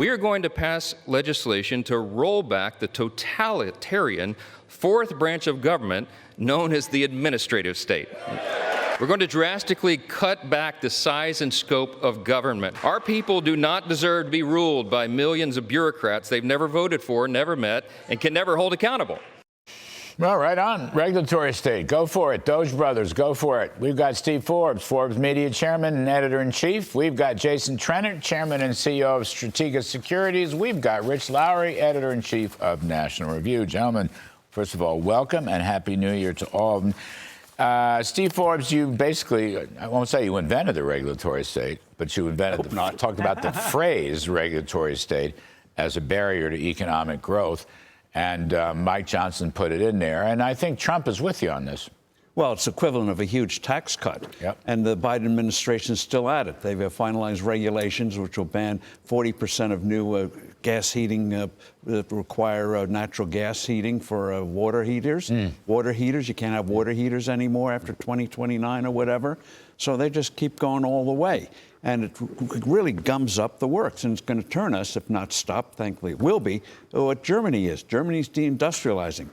We are going to pass legislation to roll back the totalitarian fourth branch of government known as the administrative state. We're going to drastically cut back the size and scope of government. Our people do not deserve to be ruled by millions of bureaucrats they've never voted for, never met, and can never hold accountable. Well, right on. Regulatory state. Go for it. Doge Brothers, go for it. We've got Steve Forbes, Forbes Media Chairman and Editor-in-Chief. We've got Jason Trennert, Chairman and CEO of Strategic Securities. We've got Rich Lowry, Editor-in-Chief of National Review. Gentlemen, first of all, welcome and Happy New Year to all of them. Steve Forbes, you basically, I won't say you invented the regulatory state, but you talked about the phrase regulatory state as a barrier to economic growth. And Mike Johnson put it in there. And I think Trump is with you on this. Well, it's equivalent of a huge tax cut. Yep. And the Biden administration is still at it. They've finalized regulations which will ban 40% of new gas heating that require natural gas heating for water heaters. Water heaters, you can't have water heaters anymore after 2029 or whatever. So they just keep going all the way. And it really gums up the works, and it's going to turn us, if not stop, thankfully it will be, what Germany is. Germany's deindustrializing.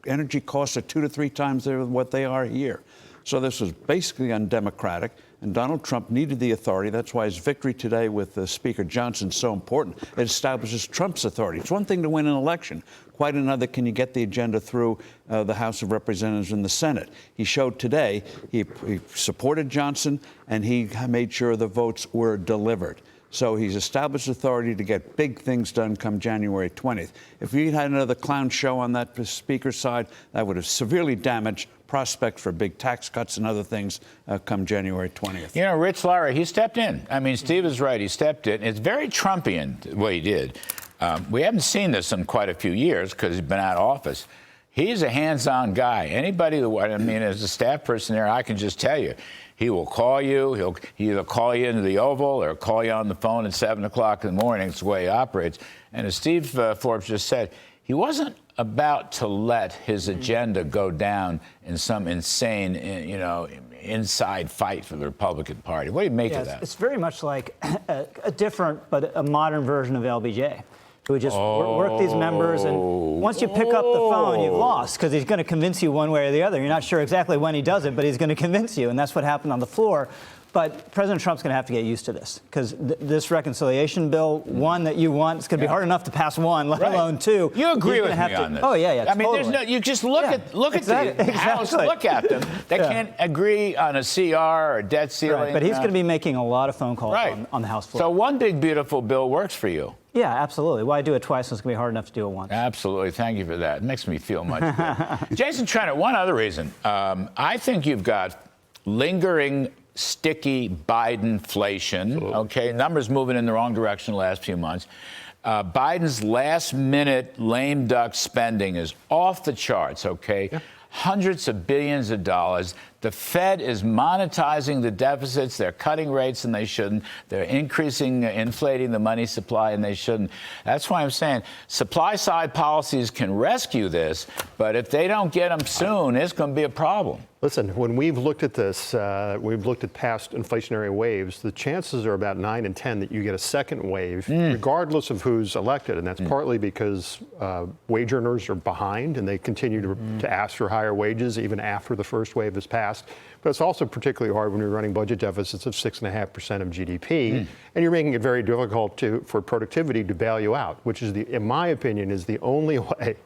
Energy costs are 2 to 3 times what they are here. So this was basically undemocratic, and Donald Trump needed the authority. That's why his victory today with Speaker Johnson is so important. It establishes Trump's authority. It's one thing to win an election. Quite another, can you get the agenda through the House of Representatives and the Senate? He showed today he supported Johnson, and he made sure the votes were delivered. So he's established authority to get big things done come January 20th. If we had another clown show on that speaker's side, that would have severely damaged prospects for big tax cuts and other things come January 20th. You know, Rich Lowry, he stepped in. I mean, Steve is right. He stepped in. It's very Trumpian what he did. We haven't seen this in quite a few years because he's been out of office. He's a hands-on guy. Anybody, I mean, as a staff person there, I can just tell you, he will call you. He'll either call you into the Oval or call you on the phone at 7 o'clock in the morning. It's the way he operates. And as Steve Forbes just said, he wasn't about to let his agenda go down in some insane, inside fight for the Republican Party. What do you make of that? It's very much like a different but a modern version of LBJ. Who would just work these members, and once you pick up the phone, you've lost, because he's going to convince you one way or the other. You're not sure exactly when he does it, but he's going to convince you, and that's what happened on the floor. But President Trump's going to have to get used to this, because this reconciliation bill, one that you want, it's going to be hard enough to pass one, let alone two. You agree with me on this? Oh, yeah, I mean, there's no, you just look at the House, look at them. They can't agree on a CR or debt ceiling. Right, but he's going to be making a lot of phone calls on the House floor. So one big, beautiful bill works for you. Yeah, absolutely. Why do it twice? It's going to be hard enough to do it once. Absolutely. Thank you for that. It makes me feel much better. Jason Trennert, one other reason. I think you've got lingering, sticky Bidenflation. Okay, numbers moving in the wrong direction the last few months. Biden's last-minute lame duck spending is off the charts, okay? Yeah. Hundreds of billions of dollars. The Fed is monetizing the deficits. They're cutting rates, and they shouldn't. They're inflating the money supply, and they shouldn't. That's why I'm saying supply-side policies can rescue this, but if they don't get them soon, it's going to be a problem. Listen, when we've looked at this, we've looked at past inflationary waves, the chances are about 9 in 10 that you get a second wave, regardless of who's elected. And that's partly because wage earners are behind, and they continue to ask for higher wages even after the first wave has passed. But it's also particularly hard when you're running budget deficits of 6.5% of GDP, and you're making it very difficult for productivity to bail you out, which is, in my opinion, is the only way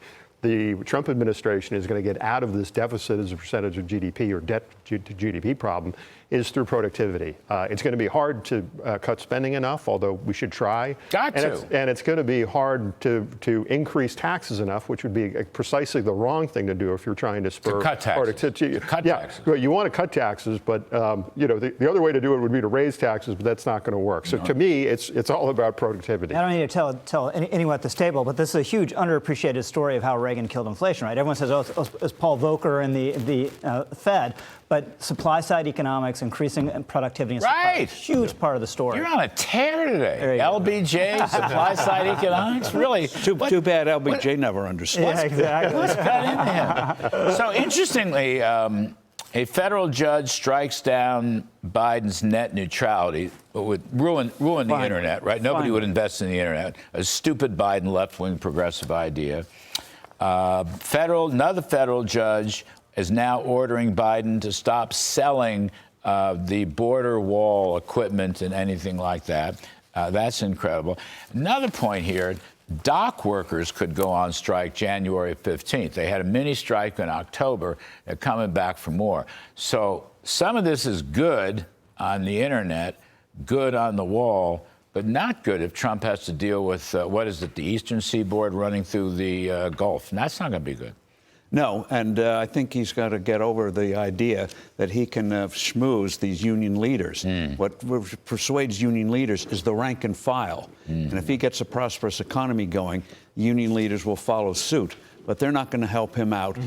the Trump administration is going to get out of this deficit as a percentage of GDP or debt to GDP problem is through productivity. It's going to be hard to cut spending enough, although we should try. And it's going to be hard to increase taxes enough, which would be precisely the wrong thing to do if you're trying to spur productivity. Taxes. Well, you want to cut taxes, but the other way to do it would be to raise taxes, but that's not going to work. So to me, it's all about productivity. I don't need to tell anyone at this table, but this is a huge underappreciated story of how Reagan killed inflation, right? Everyone says, it's Paul Volcker and the Fed. But supply-side economics, increasing productivity, and supply is a huge part of the story. You're on a tear today. LBJ, supply-side economics, really. Too bad LBJ never understood. Yeah, exactly. What's got into him? So interestingly, A federal judge strikes down Biden's net neutrality. It would ruin the internet, right? Nobody would invest in the internet. A stupid Biden left-wing progressive idea. Another federal judge is now ordering Biden to stop selling the border wall equipment and anything like that. That's incredible. Another point here. Dock workers could go on strike January 15th. They had a mini strike in October. They're coming back for more. So some of this is good on the internet, good on the wall, but not good if Trump has to deal with, the Eastern Seaboard running through the Gulf. And that's not going to be good. No, and I think he's got to get over the idea that he can schmooze these union leaders. What persuades union leaders is the rank and file. And if he gets a prosperous economy going, union leaders will follow suit. But they're not going to help him out.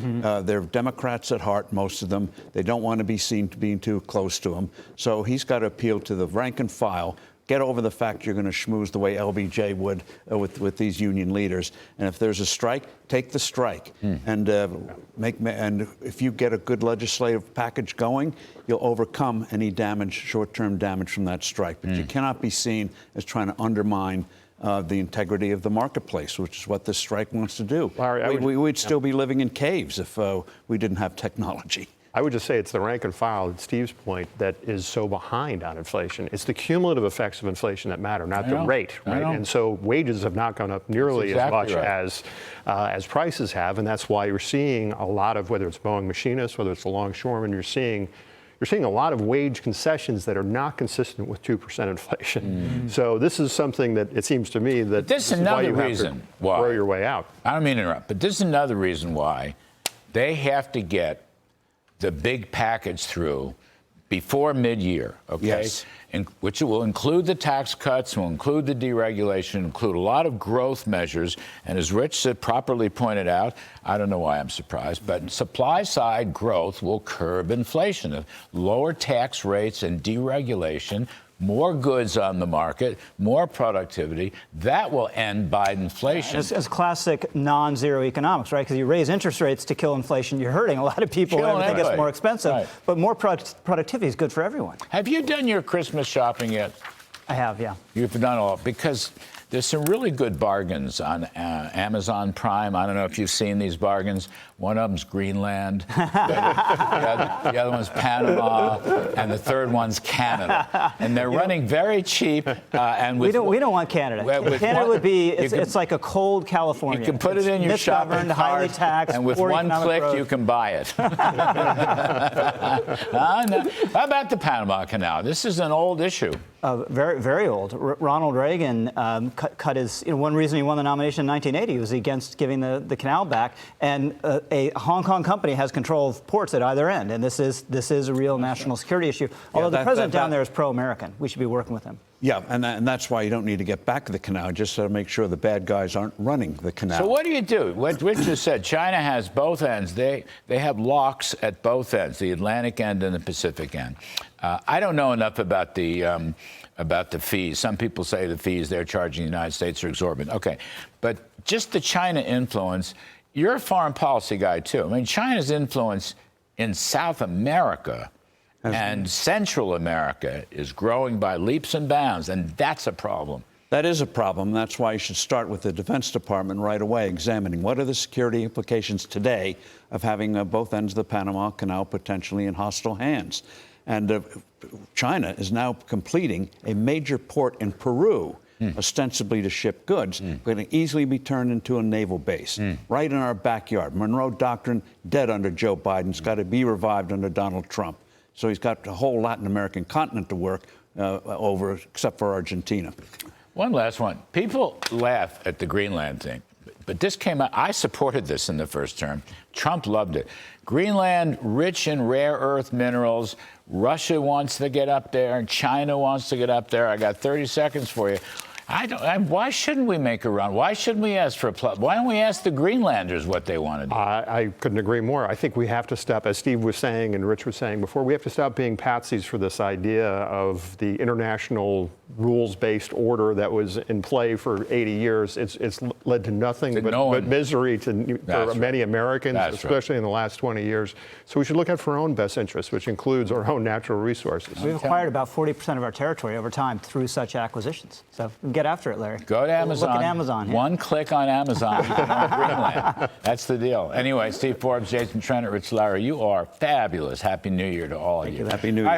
They're Democrats at heart, most of them. They don't want to be seen to being too close to him. So he's got to appeal to the rank and file. Get over the fact you're going to schmooze the way LBJ would with these union leaders. And if there's a strike, take the strike. And if you get a good legislative package going, you'll overcome any damage, short-term damage from that strike. But you cannot be seen as trying to undermine the integrity of the marketplace, which is what this strike wants to do. Larry, we'd still be living in caves if we didn't have technology. I would just say it's the rank and file, at Steve's point, that is so behind on inflation. It's the cumulative effects of inflation that matter, not the rate, right? And so wages have not gone up nearly as much as prices have, and that's why you're seeing a lot of, whether it's Boeing machinists, whether it's the longshoremen, you're seeing a lot of wage concessions that are not consistent with 2% inflation. So this is something that it seems to me that this is another reason why grow your way out. I don't mean to interrupt, but this is another reason why they have to get the big package through before mid-year, okay? Yes. Which will include the tax cuts, will include the deregulation, include a lot of growth measures. And as Rich properly pointed out, I don't know why I'm surprised, but supply-side growth will curb inflation. Lower tax rates and deregulation, more goods on the market, more productivity. That will end Bidenflation. As classic non-zero economics, right? Because you raise interest rates to kill inflation, you're hurting a lot of people. Everything gets more expensive. Right. But more productivity is good for everyone. Have you done your Christmas shopping yet? I have, yeah. You've done all, because there's some really good bargains on Amazon Prime. I don't know if you've seen these bargains. One of them's Greenland, the other one's Panama, and the third one's Canada. And they're running very cheap. And we don't want Canada. Canada would be, it's like a cold California. You can put it in your shopping cart, highly taxed, and with one click, you can buy it. How about the Panama Canal? This is an old issue. Very, very old. Ronald Reagan cut his. One reason he won the nomination in 1980 was against giving the canal back, and a Hong Kong company has control of ports at either end, and this is a real national security issue. Although the president down there is pro-American, we should be working with him. Yeah, and that's why you don't need to get back to the canal, just to make sure the bad guys aren't running the canal. So what do you do? What Rich just said, China has both ends. They have locks at both ends, the Atlantic end and the Pacific end. I don't know enough about the fees. Some people say the fees they're charging the United States are exorbitant. Okay, but just the China influence, you're a foreign policy guy too. I mean, China's influence in South America and Central America is growing by leaps and bounds, and that's a problem. That is a problem. That's why you should start with the Defense Department right away, examining what are the security implications today of having both ends of the Panama Canal potentially in hostile hands. And China is now completing a major port in Peru, ostensibly to ship goods, but can easily be turned into a naval base, right in our backyard. Monroe Doctrine, dead under Joe Biden. It's got to be revived under Donald Trump. So he's got the whole Latin American continent to work over, except for Argentina. One last one. People laugh at the Greenland thing, but this came out. I supported this in the first term. Trump loved it. Greenland, rich in rare earth minerals. Russia wants to get up there, and China wants to get up there. I got 30 seconds for you. Why shouldn't we make a run? Why shouldn't we ask for a plus? Why don't we ask the Greenlanders what they want to do? I couldn't agree more. I think we have to stop, as Steve was saying and Rich was saying before, we have to stop being patsies for this idea of the international rules-based order that was in play for 80 years. It's led to nothing but misery for many Americans, especially in the last 20 years. So we should look out for our own best interests, which includes our own natural resources. We've acquired about 40% of our territory over time through such acquisitions. So get after it, Larry. Go to Amazon. Look at Amazon. Yeah. One click on Amazon. You can own Greenland. That's the deal. Anyway, Steve Forbes, Jason Trennert, Rich Lowry, you are fabulous. Happy New Year to all of you. Happy New Year.